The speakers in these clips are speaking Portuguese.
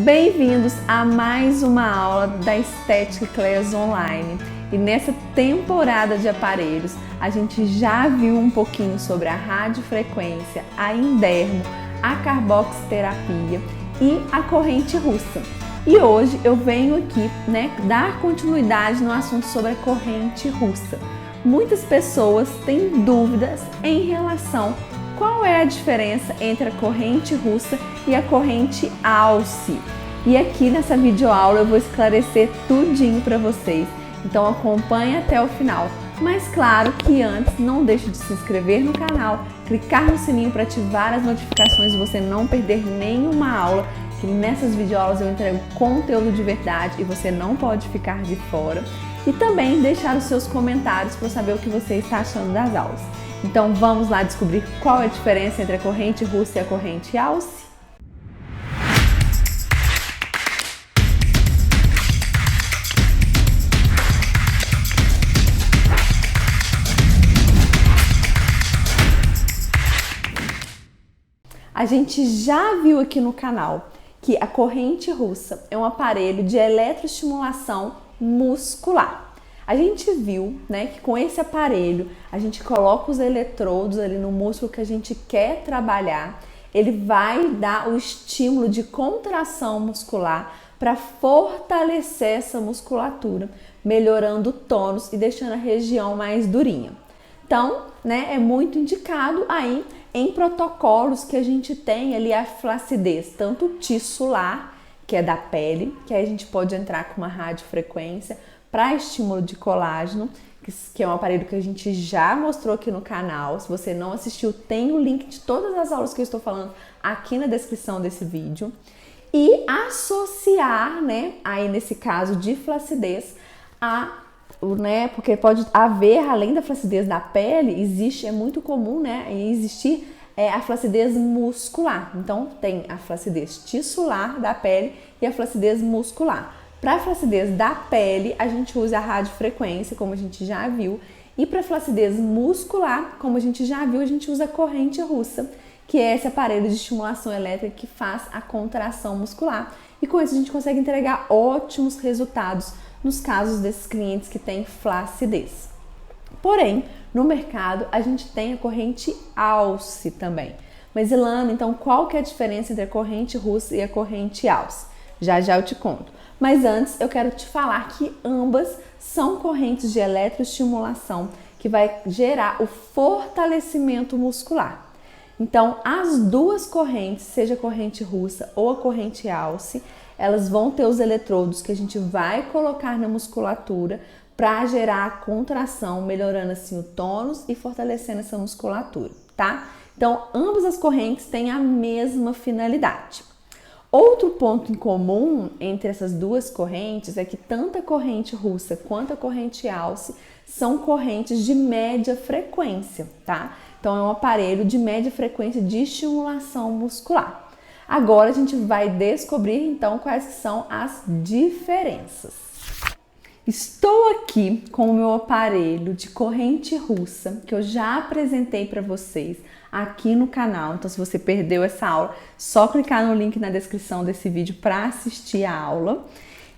Bem-vindos a mais uma aula da Estética Class Online. E nessa temporada de aparelhos, a gente já viu um pouquinho sobre a radiofrequência, a endermo, a carboxiterapia e a corrente russa. E hoje eu venho aqui, dar continuidade no assunto sobre a corrente russa. Muitas pessoas têm dúvidas em relação qual é a diferença entre a corrente russa e a corrente alce. E aqui nessa videoaula eu vou esclarecer tudinho para vocês. Então acompanhe até o final. Mas claro que antes não deixe de se inscrever no canal, clicar no sininho para ativar as notificações e você não perder nenhuma aula, que nessas videoaulas eu entrego conteúdo de verdade e você não pode ficar de fora. E também deixar os seus comentários para eu saber o que você está achando das aulas. Então vamos lá descobrir qual é a diferença entre a corrente russa e a corrente alce? A gente já viu aqui no canal que a corrente russa é um aparelho de eletroestimulação muscular. A gente viu, que com esse aparelho a gente coloca os eletrodos ali no músculo que a gente quer trabalhar. Ele vai dar o estímulo de contração muscular para fortalecer essa musculatura, melhorando o tônus e deixando a região mais durinha. Então, é muito indicado aí em protocolos que a gente tem ali a flacidez, tanto tissular, que é da pele, que aí a gente pode entrar com uma radiofrequência para estímulo de colágeno, que é um aparelho que a gente já mostrou aqui no canal. Se você não assistiu, tem o link de todas as aulas que eu estou falando aqui na descrição desse vídeo. E associar, aí nesse caso de flacidez, porque pode haver, além da flacidez da pele, é muito comum, existir a flacidez muscular. Então, tem a flacidez tissular da pele e a flacidez muscular. Para a flacidez da pele, a gente usa a radiofrequência, como a gente já viu, e para a flacidez muscular, como a gente já viu, a gente usa a corrente russa, que é esse aparelho de estimulação elétrica que faz a contração muscular. E com isso a gente consegue entregar ótimos resultados nos casos desses clientes que têm flacidez. Porém, no mercado a gente tem a corrente alce também. Mas Ilana, então qual que é a diferença entre a corrente russa e a corrente alce? Já eu te conto. Mas antes eu quero te falar que ambas são correntes de eletroestimulação que vai gerar o fortalecimento muscular. Então, as duas correntes, seja a corrente russa ou a corrente alce, elas vão ter os eletrodos que a gente vai colocar na musculatura para gerar a contração, melhorando assim o tônus e fortalecendo essa musculatura, tá? Então, ambas as correntes têm a mesma finalidade. Outro ponto em comum entre essas duas correntes é que tanto a corrente russa quanto a corrente alce são correntes de média frequência, tá? Então, é um aparelho de média frequência de estimulação muscular. Agora, a gente vai descobrir, então, quais são as diferenças. Estou aqui com o meu aparelho de corrente russa, que eu já apresentei para vocês aqui no canal. Então, se você perdeu essa aula, só clicar no link na descrição desse vídeo para assistir a aula.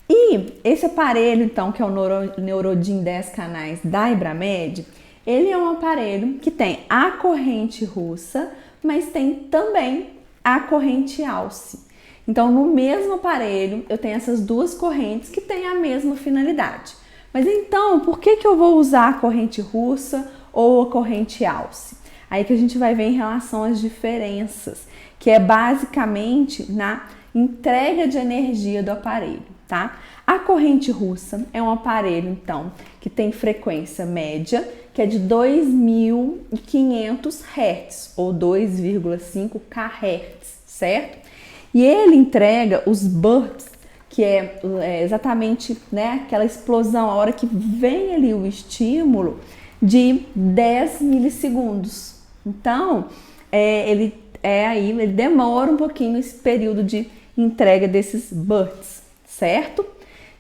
E esse aparelho, então, que é o Neurodin 10 canais da Ibramed, ele é um aparelho que tem a corrente russa, mas tem também a corrente alce. Então, no mesmo aparelho, eu tenho essas duas correntes que têm a mesma finalidade. Mas então, por que eu vou usar a corrente russa ou a corrente alce? Aí que a gente vai ver em relação às diferenças, que é basicamente na entrega de energia do aparelho, tá? A corrente russa é um aparelho, então, que tem frequência média, que é de 2.500 Hz ou 2,5 kHz, certo? E ele entrega os bursts, que é exatamente aquela explosão, a hora que vem ali o estímulo, de 10 milissegundos. Então, ele demora um pouquinho esse período de entrega desses bursts, certo?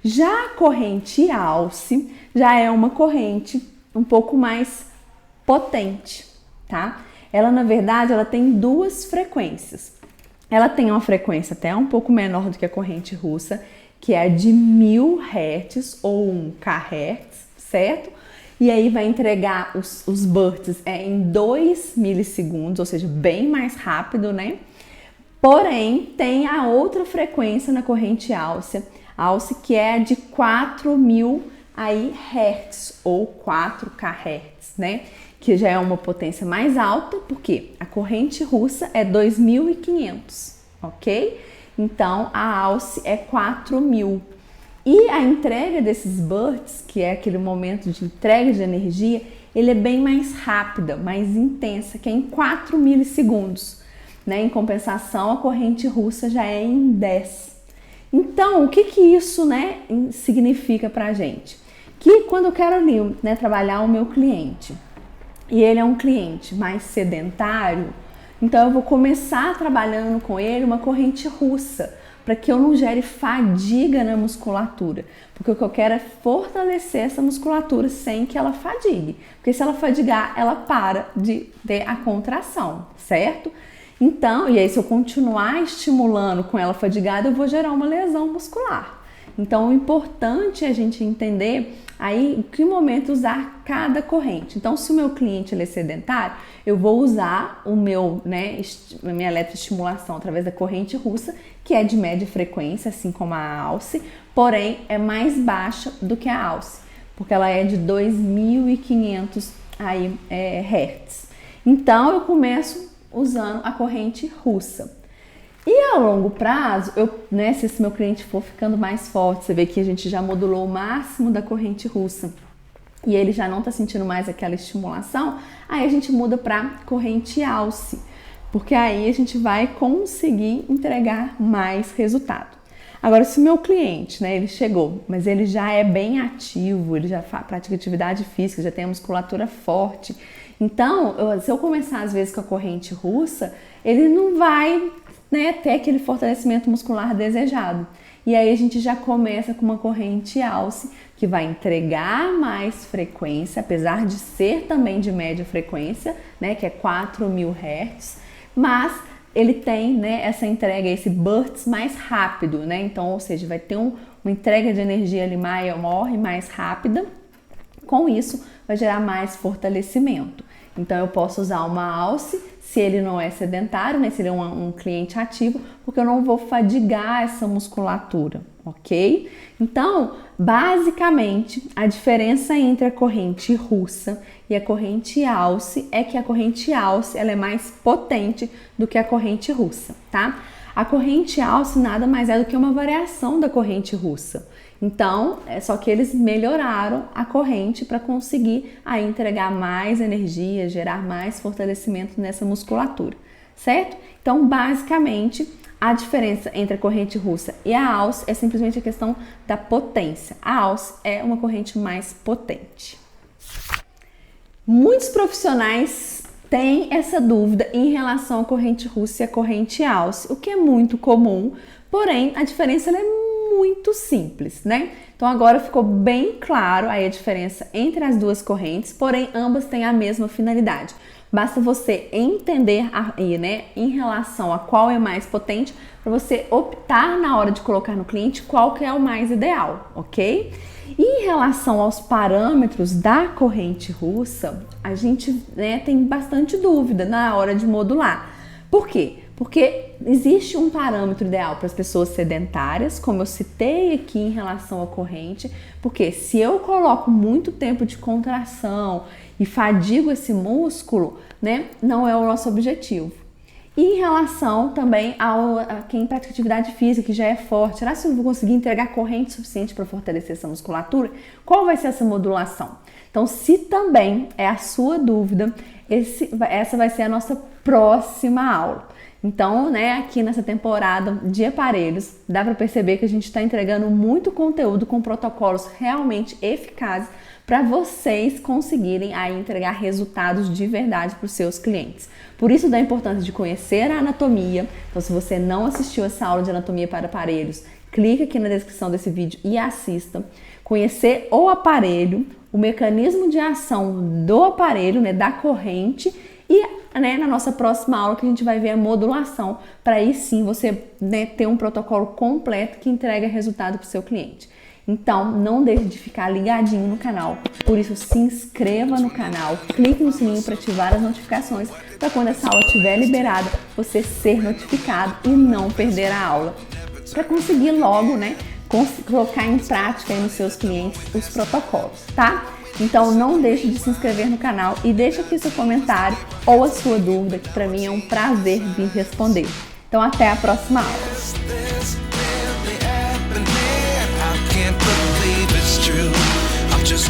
Já a corrente alce já é uma corrente um pouco mais potente, tá? Ela, na verdade, ela tem duas frequências. Ela tem uma frequência até um pouco menor do que a corrente russa, que é de 1000 Hz ou 1 kHz, certo? E aí vai entregar os bursts em 2 milissegundos, ou seja, bem mais rápido, né? Porém, tem a outra frequência na corrente alce que é de 4000 Hz ou 4 kHz, né? Que já é uma potência mais alta, porque a corrente russa é 2500, ok? Então, a alce é 4000. E a entrega desses bursts, que é aquele momento de entrega de energia, ele é bem mais rápida, mais intensa, que é em 4 milissegundos. Né? Em compensação, a corrente russa já é em 10. Então, o que isso, né, significa pra gente? Que quando eu quero ali, né, trabalhar o meu cliente, e ele é um cliente mais sedentário, então eu vou começar trabalhando com ele uma corrente russa, para que eu não gere fadiga na musculatura. Porque o que eu quero é fortalecer essa musculatura sem que ela fadigue. Porque se ela fadigar, ela para de ter a contração, certo? Então, e aí se eu continuar estimulando com ela fadigada, eu vou gerar uma lesão muscular. Então, o importante é a gente entender aí em que momento usar cada corrente. Então, se o meu cliente ele é sedentário, eu vou usar o meu, né, a minha eletroestimulação através da corrente russa, que é de média frequência, assim como a alce, porém é mais baixa do que a alce, porque ela é de 2500 Hz. Então, eu começo usando a corrente russa. E a longo prazo, né, se esse meu cliente for ficando mais forte, você vê que a gente já modulou o máximo da corrente russa e ele já não está sentindo mais aquela estimulação, aí a gente muda para corrente alce, porque aí a gente vai conseguir entregar mais resultado. Agora, se o meu cliente, né, ele chegou, mas ele já é bem ativo, ele já pratica atividade física, já tem a musculatura forte, então, se eu começar às vezes com a corrente russa, ele não vai, né, ter aquele fortalecimento muscular desejado. E aí a gente já começa com uma corrente alce, que vai entregar mais frequência, apesar de ser também de média frequência, né, que é 4000 Hz, mas ele tem, né, essa entrega, esse burst mais rápido, né? Então, ou seja, vai ter uma entrega de energia ali maior e mais rápida. Com isso, vai gerar mais fortalecimento. Então, eu posso usar uma alce se ele não é sedentário, né? Se ele é um cliente ativo, porque eu não vou fadigar essa musculatura, ok? Então, basicamente, a diferença entre a corrente russa e a corrente alce é que a corrente alce ela é mais potente do que a corrente russa, tá? A corrente alce nada mais é do que uma variação da corrente russa. Então, é só que eles melhoraram a corrente para conseguir aí entregar mais energia, gerar mais fortalecimento nessa musculatura, certo? Então, basicamente, a diferença entre a corrente russa e a alce é simplesmente a questão da potência. A alce é uma corrente mais potente. Muitos profissionais têm essa dúvida em relação à corrente russa e à corrente alce, o que é muito comum, porém a diferença é muito simples, né? Então agora ficou bem claro aí a diferença entre as duas correntes, porém ambas têm a mesma finalidade. Basta você entender aí, né, em relação a qual é mais potente, para você optar na hora de colocar no cliente qual que é o mais ideal, ok? E em relação aos parâmetros da corrente russa, a gente, né, tem bastante dúvida na hora de modular. Por quê? Porque existe um parâmetro ideal para as pessoas sedentárias, como eu citei aqui em relação à corrente, porque se eu coloco muito tempo de contração e fadigo esse músculo, né, não é o nosso objetivo. E em relação também a quem pratica atividade física, que já é forte, será que eu vou conseguir entregar corrente suficiente para fortalecer essa musculatura? Qual vai ser essa modulação? Então, se também é a sua dúvida, essa vai ser a nossa próxima aula. Então, né, aqui nessa temporada de aparelhos, dá para perceber que a gente está entregando muito conteúdo com protocolos realmente eficazes para vocês conseguirem aí entregar resultados de verdade para os seus clientes. Por isso da importância de conhecer a anatomia. Então, se você não assistiu essa aula de anatomia para aparelhos, clica aqui na descrição desse vídeo e assista. Conhecer o aparelho, o mecanismo de ação do aparelho, né, da corrente, E na nossa próxima aula que a gente vai ver a modulação, para aí sim você ter um protocolo completo que entrega resultado para o seu cliente. Então, não deixe de ficar ligadinho no canal. Por isso, se inscreva no canal, clique no sininho para ativar as notificações, para quando essa aula estiver liberada, você ser notificado e não perder a aula. Para conseguir logo, colocar em prática aí nos seus clientes os protocolos, tá? Então, não deixe de se inscrever no canal e deixe aqui seu comentário ou a sua dúvida, que para mim é um prazer vir responder. Então, até a próxima aula. Can't believe it's true. I'm just